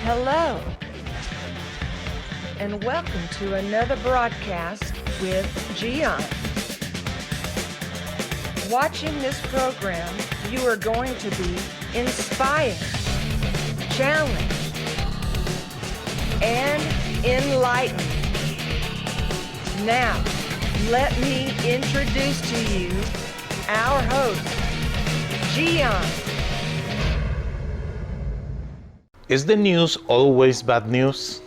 Hello, and welcome to another broadcast with Gian. Watching this program, you are going to be inspired, challenged, and enlightened. Now, let me introduce to you our host, Gian. Is the news always bad news?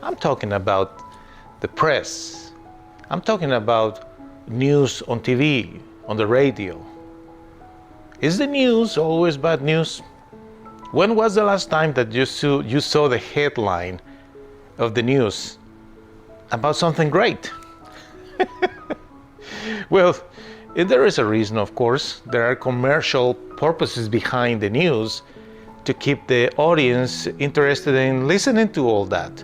I'm talking about the press. I'm talking about news on TV, on the radio. Is the news always bad news? When was the last time that you saw the headline of the news about something great? Well, there is a reason, of course. There are commercial purposes behind the news to keep the audience interested in listening to all that.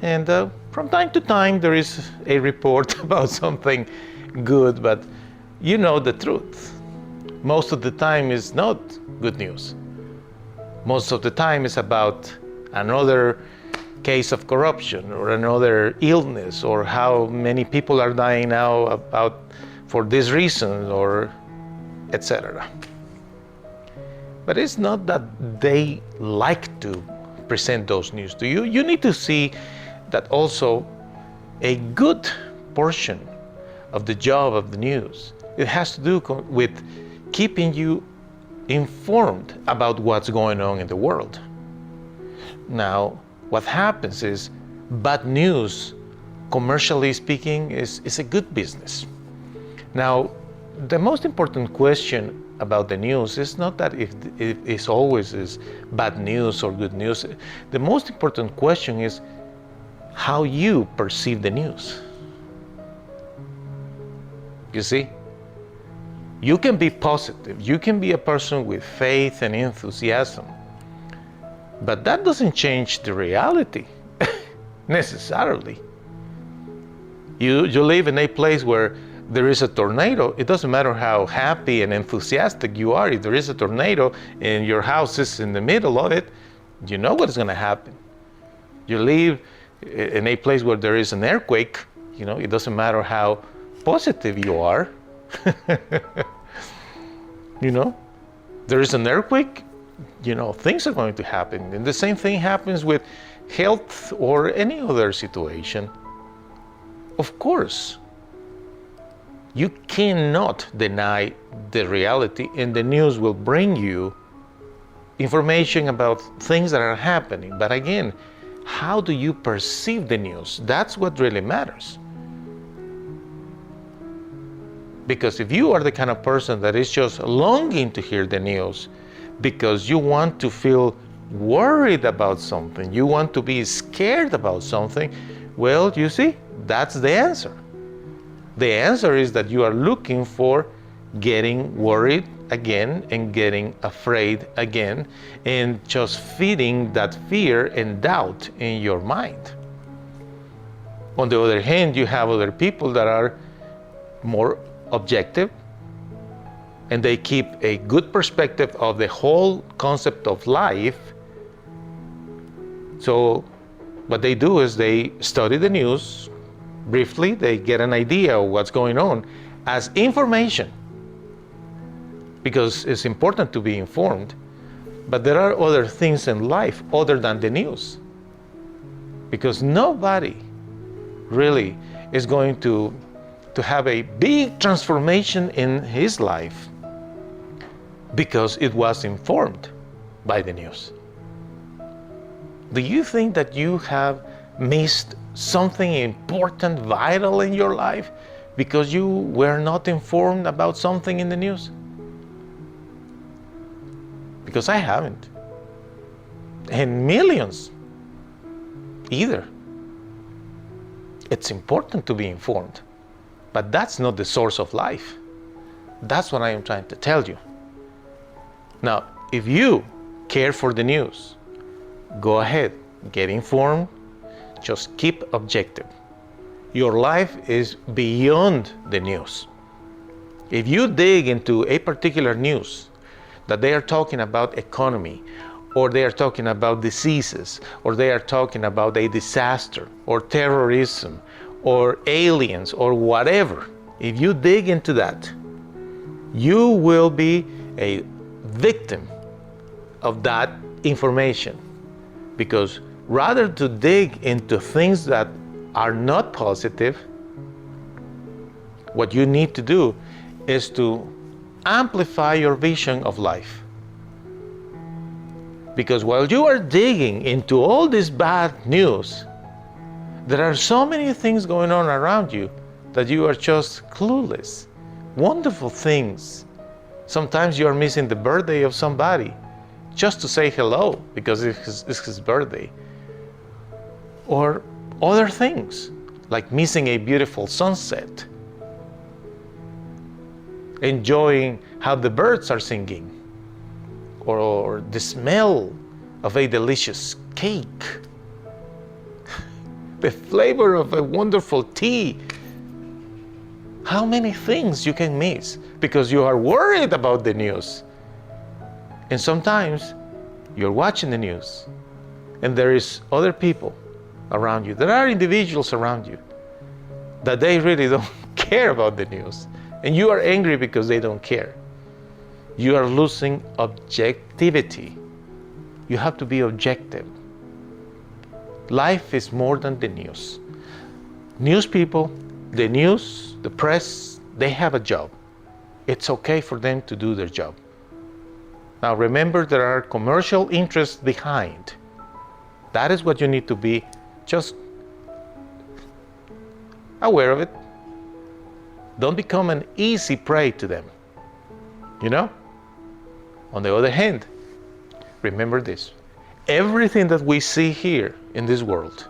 And from time to time there is a report about something good, but you know the truth. Most of the time it's not good news. Most of the time it's about another case of corruption or another illness, or how many people are dying now for this reason, or etc. But it's not that they like to present those news to you. You need to see that also a good portion of the job of the news, it has to do with keeping you informed about what's going on in the world. Now, what happens is bad news, commercially speaking, is a good business. Now, the most important question about the news is not that if it's always is bad news or good news. The most important question is how you perceive the news. You see, you can be positive, you can be a person with faith and enthusiasm, but that doesn't change the reality necessarily. You live in a place where there is a tornado. It doesn't matter how happy and enthusiastic you are. If there is a tornado and your house is in the middle of it, you know what is going to happen. You live in a place where there is an earthquake, you know, it doesn't matter how positive you are. You know, there is an earthquake, you know, things are going to happen. And the same thing happens with health or any other situation. Of course, you cannot deny the reality, and the news will bring you information about things that are happening. But again, how do you perceive the news? That's what really matters. Because if you are the kind of person that is just longing to hear the news because you want to feel worried about something, you want to be scared about something, well, you see, that's the answer. The answer is that you are looking for getting worried again and getting afraid again, and just feeding that fear and doubt in your mind. On the other hand, you have other people that are more objective, and they keep a good perspective of the whole concept of life. So what they do is they study the news briefly, they get an idea of what's going on as information, because it's important to be informed, but there are other things in life other than the news, because nobody really is going to have a big transformation in his life because it was informed by the news. Do you think that you have missed something important, vital in your life because you were not informed about something in the news? Because I haven't. And millions either. It's important to be informed, but that's not the source of life. That's what I am trying to tell you. Now, if you care for the news, go ahead, get informed, just keep objective. Your life is beyond the news. If you dig into a particular news that they are talking about economy or they are talking about diseases, or they are talking about a disaster, or terrorism, or aliens, or whatever, if you dig into that, you will be a victim of that information. Because rather to dig into things that are not positive, what you need to do is to amplify your vision of life. Because while you are digging into all this bad news, there are so many things going on around you that you are just clueless. Wonderful things. Sometimes you are missing the birthday of somebody just to say hello because it's his birthday. Or other things, like missing a beautiful sunset, enjoying how the birds are singing, or the smell of a delicious cake, the flavor of a wonderful tea. How many things you can miss because you are worried about the news. And sometimes you're watching the news and there is other people around you. There are individuals around you that they really don't care about the news. And you are angry because they don't care. You are losing objectivity. You have to be objective. Life is more than the news. News people, the news, the press, they have a job. It's okay for them to do their job. Now remember, there are commercial interests behind. That is what you need to be just aware of it. Don't become an easy prey to them. You know? On the other hand, remember this. Everything that we see here in this world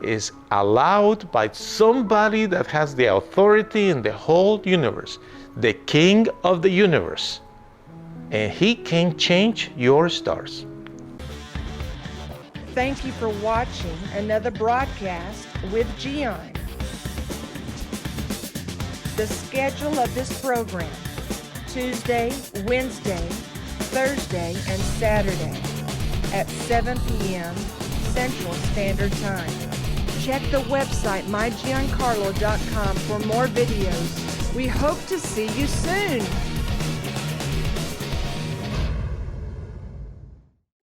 is allowed by somebody that has the authority in the whole universe, the King of the universe. And he can change your stars. Thank you for watching another broadcast with Gian. The schedule of this program: Tuesday, Wednesday, Thursday, and Saturday at 7 p.m. Central Standard Time. Check the website mygiancarlo.com for more videos. We hope to see you soon.